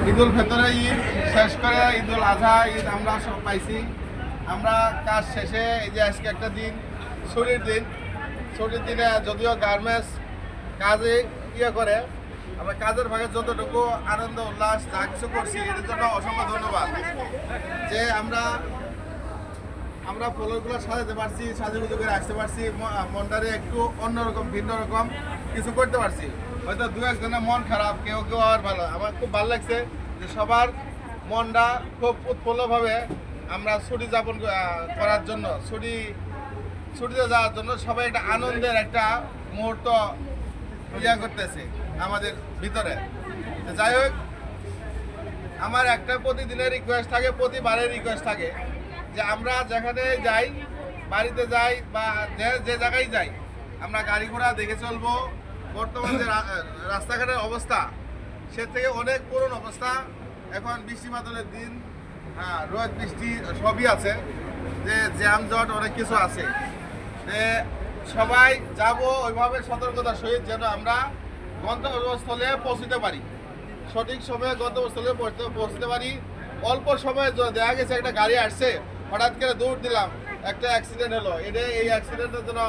ঈদুল ফিতরে ঈদ শেষ করে ঈদুল আজহা ঈদ আমরা সব পাইছি। আমরা কাজ শেষে এই যে আজকে একটা দিন ছুটির দিনে যদিও গার্মেন্টস কাজে করে আমরা কাজের ভাগে যতটুকু আনন্দ উল্লাস যা কিছু করছি এটার জন্য অসংখ্য ধন্যবাদ। যে আমরা ফলগুলো সাজাতে পারছি, সাজুগুজু করে আসতে পারছি, মনটারে একটু অন্যরকম ভিন্ন রকম কিছু করতে পারছি। হয়তো দু একজনের মন খারাপ, কেউ কেউ আর ভালো। আমার খুব ভালো লাগছে যে সবার মনটা খুব উৎফুল্লভাবে আমরা ছুটি যাপন করার জন্য ছুটিতে যাওয়ার জন্য সবাই একটা আনন্দের একটা মুহূর্ত করতেছে আমাদের ভিতরে। যাই হোক, আমার একটা প্রতিদিনের রিকোয়েস্ট থাকে, প্রতিবারের রিকোয়েস্ট থাকে যে আমরা যেখানে যাই, বাড়িতে যাই বা যে জায়গায় যাই, আমরা গাড়ি ঘোড়া দেখে চলবো। বর্তমান যে রাস্তাঘাটের অবস্থা সে থেকে অনেক পুরনো অবস্থা। এখন বৃষ্টি বাদলের দিন, রোদ বৃষ্টি সবই আছে, যে জ্যামজট অনেক কিছু আছে। যে সবাই যাব ওইভাবে সতর্কতার সহিত যেন আমরা গন্তব্যস্থলে পৌঁছতে পারি, সঠিক সময়ে গন্তব্যস্থলে পৌঁছতে পারি। অল্প সময়ে দেখা গেছে একটা গাড়ি আসছে, হঠাৎ করে দৌড় দিলাম, একটা অ্যাক্সিডেন্ট হলো। এই অ্যাক্সিডেন্টের জন্য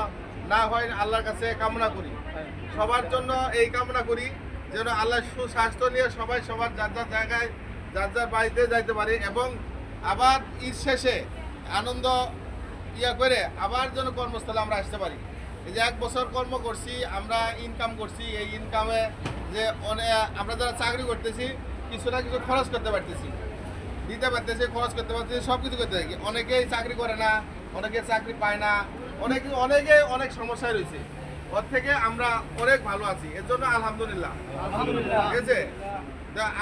না হয় আল্লাহর কাছে কামনা করি, সবার জন্য এই কামনা করি যেন আল্লাহ সুস্বাস্থ্য নিয়ে সবাই সবার যার যার জায়গায় যার যার বাড়িতে যাইতে পারে এবং আবার ঈদ শেষে আনন্দ করে আবার যেন কর্মস্থলে আমরা আসতে পারি। এই যে 1 বছর কর্ম করছি, আমরা ইনকাম করছি, এই ইনকামে যে আমরা যারা চাকরি করতেছি কিছু না কিছু খরচ করতে পারতেছি, দিতে পারতেছি, খরচ করতে পারতেছি, সব কিছু করতে থাকি। অনেকেই চাকরি করে না, অনেকে চাকরি পায় না, অনেকে অনেক সমস্যায় রয়েছে। ওর থেকে আমরা অনেক ভালো আছি, এর জন্য আলহামদুলিল্লাহ। ঠিক আছে,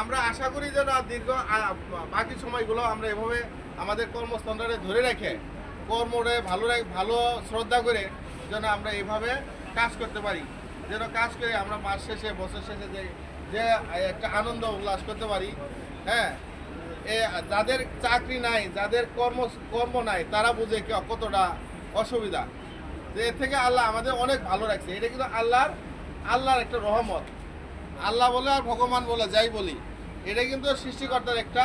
আমরা আশা করি যেন দীর্ঘ বাকি সময়গুলো আমরা এভাবে আমাদের কর্মস্থলে ধরে রেখে কর্মরে ভালো শ্রদ্ধা করে যেন আমরা এইভাবে কাজ করতে পারি, যেন কাজ করে আমরা মাস শেষে বছর শেষে যে একটা আনন্দ উল্লাস করতে পারি। হ্যাঁ, যাদের চাকরি নাই, যাদের কর্ম নাই, তারা বুঝে কতটা অসুবিধা। যে এর থেকে আল্লাহ আমাদের অনেক ভালো রাখছে। এটা কিন্তু আল্লাহর একটা রহমত। আল্লাহ বলে আর ভগবান বলে যাই বলি, এটা কিন্তু সৃষ্টিকর্তার একটা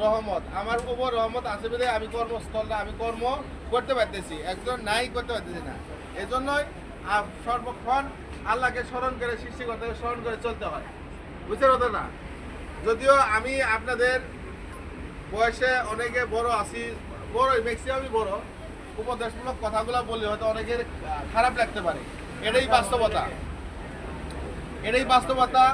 রহমত। আমার উপর রহমত আছে বলে আমি কর্মস্থলটা আমি কর্ম করতে পারতেছি, একজন নাই করতে পারতেছি না। এই জন্যই সর্বক্ষণ আল্লাহকে স্মরণ করে, সৃষ্টিকর্তাকে স্মরণ করে চলতে হয়। বুঝতে হতো না? যদিও আমি আপনাদের বয়সে অনেকে বড় আছি, ম্যাক্সিমামই বড়, উপদেশমূলক কথাগুলো বললে হয়তো অনেকের খারাপ লাগতে পারে। এটাই বাস্তবতা।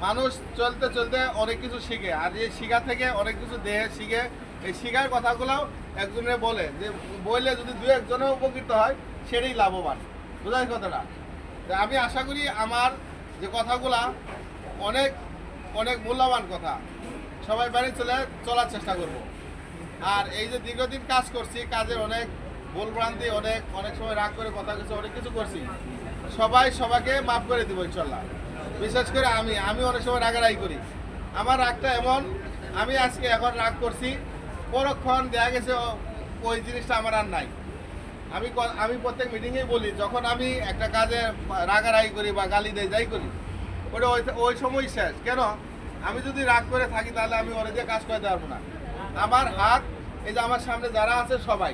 মানুষ চলতে চলতে অনেক কিছু শিখে, আর এই শিখা থেকে অনেক কিছু দেহে শিখে। এই শিখার কথাগুলো একজনে বলে, যে বললে যদি 2-1জনও উপকৃত হয় সেটাই লাভবান। বোঝায় কথাটা? আমি আশা করি আমার যে কথাগুলা অনেক অনেক মূল্যবান কথা, সবাই বাড়ি চলার চেষ্টা করব। আর এই যে দীর্ঘদিন কাজ করছি, কাজের অনেক ভুলভ্রান্তি, অনেক সময় রাগ করে কথা কিছু অনেক কিছু করছি, সবাইকে মাফ করে দিব ইনশাল্লাহ। বিশেষ করে আমি অনেক সময় রাগারাগি করি। আমার রাগটা এমন, আমি আজকে এখন রাগ করছি, পরক্ষণ দেখা গেছে ওই জিনিসটা আমার আর নাই। আমি প্রত্যেক মিটিংয়েই বলি, যখন আমি একটা কাজে রাগারাগি করি বা গালি দেয় যাই করি, ওটা ওই সময় শেষ। কেন? আমি যদি রাগ করে থাকি তাহলে আমি ওরা দিয়ে কাজ করতে পারবো না। আমার হাত, এই যে আমার সামনে যারা আছে সবাই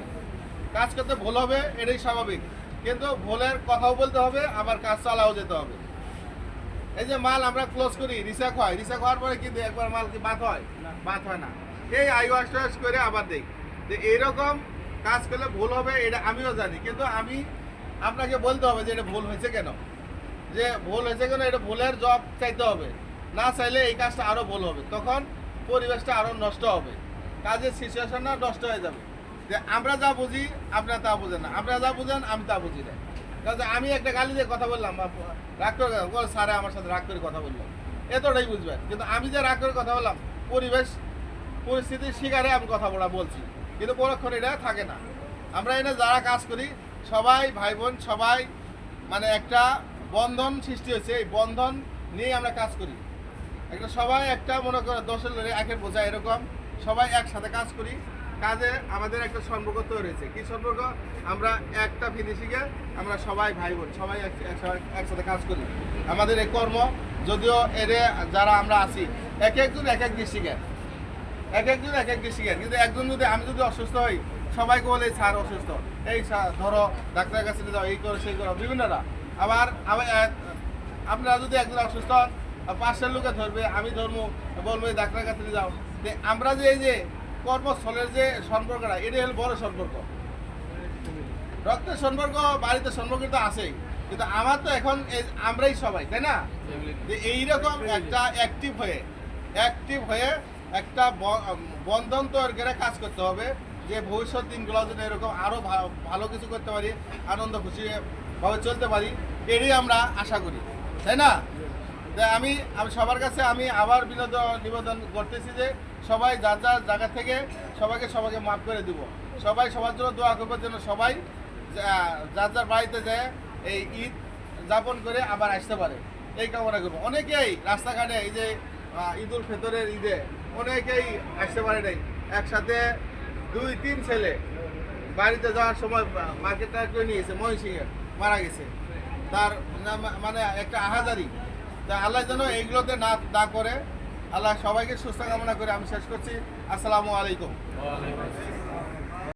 কাজ করতে ভুল হবে, এটাই স্বাভাবিক, কিন্তু ভুলের কথাও বলতে হবে, আবার কাজ চালাও যেতে হবে। এই যে মাল আমরা ক্লোজ করি, রিসাক হওয়ার পরে কিন্তু একবার মাল কি বাদ হয় না। এই আইওয়াশ করে আবার দেখ যে এইরকম কাজ করলে ভুল হবে, এটা আমিও জানি, কিন্তু আমি আপনাকে বলতে হবে যে এটা ভুল হয়েছে কেন, এটা ভুলের জবাব চাইতে হবে। না চাইলে এই কাজটা আরও ভুল হবে, তখন পরিবেশটা আরও নষ্ট হবে, কাজের সিচুয়েশনটা নষ্ট হয়ে যাবে। যে আমরা যা বুঝি আপনারা তা বুঝেন না, আপনারা যা বুঝেন আমি তা বুঝি না। কাজে আমি একটা গালি দিয়ে কথা বললাম, রাগ করে স্যারে আমার সাথে রাগ করে কথা বললাম, এতটাই বুঝবেন। কিন্তু আমি যে রাগ করে কথা বললাম, পরিস্থিতির শিকারে আমি কথা বলছি, কিন্তু পরক্ষণ এটা থাকে না। আমরা এনে যারা কাজ করি সবাই ভাই বোন, সবাই মানে একটা বন্ধন সৃষ্টি হয়েছে, এই বন্ধন নিয়ে আমরা কাজ করি। সবাই একটা মনে করে 10 একের বোঝা, এরকম সবাই একসাথে কাজ করি। কাজে আমাদের একটা সম্পর্ক তৈরি হয়েছে। কি সম্পর্ক? আমরা একটা ফিনিশিংয়ে আমরা সবাই ভাই বোন, সবাই একসাথে কাজ করি। আমাদের এই কর্ম, যদিও এর যারা আমরা আছি এক একজন এক এক ডিস্ট্রিক্টের, কিন্তু একজন যদি আমি যদি অসুস্থ হই সবাইকে বলে স্যার অসুস্থ, এই ধরো ডাক্তারের কাছে নিয়ে যাও, এই করো সেই করো বিভিন্নরা। আবার আপনারা যদি একজন অসুস্থ হন 500 লোকে ধরবে, আমি ধরবো, বলবো এই ডাক্তারের কাছে নিয়ে যাও। আমরা যে এই যে কর্মস্থলের যে সম্পর্কটা, এটাই হলো বড় সম্পর্ক। রক্তের সম্পর্ক, বাড়িতে সম্পর্ক তো আছেই, কিন্তু আমার তো এখন আমরাই সবাই, তাই না? যে এইরকম একটা অ্যাক্টিভ হয়ে একটা বন্ধন তৈরি করে কাজ করতে হবে, যে ভবিষ্যৎ দিনগুলো যেন এরকম আরও ভালো কিছু করতে পারি, আনন্দ খুশিভাবে চলতে পারি, এটাই আমরা আশা করি, তাই না? আমি সবার কাছে আমি আবার নিবেদন করতেছি যে সবাই যার যার জায়গা থেকে সবাইকে মাফ করে দিব। সবাই সবার জন্য দোয়া করবো যেন সবাই যার যার বাড়িতে যায় এই ঈদ যাপন করে আবার আসতে পারে, এই কামনা করবো। অনেকেই রাস্তাঘাটে এই যে ঈদ উল ফিতরের ঈদে অনেকেই আসতে পারে নাই, একসাথে 2-3 ছেলে বাড়িতে যাওয়ার সময় মার্কেটটা করে নিয়েছে, মহিষিংহে মারা গেছে। তার মানে একটা আহাজারি। তা আল্লাহ যেন এইগুলোতে না করে, আল্লাহ সবাইকে সুস্থ কামনা করে আমি শেষ করছি। আসসালামু আলাইকুম।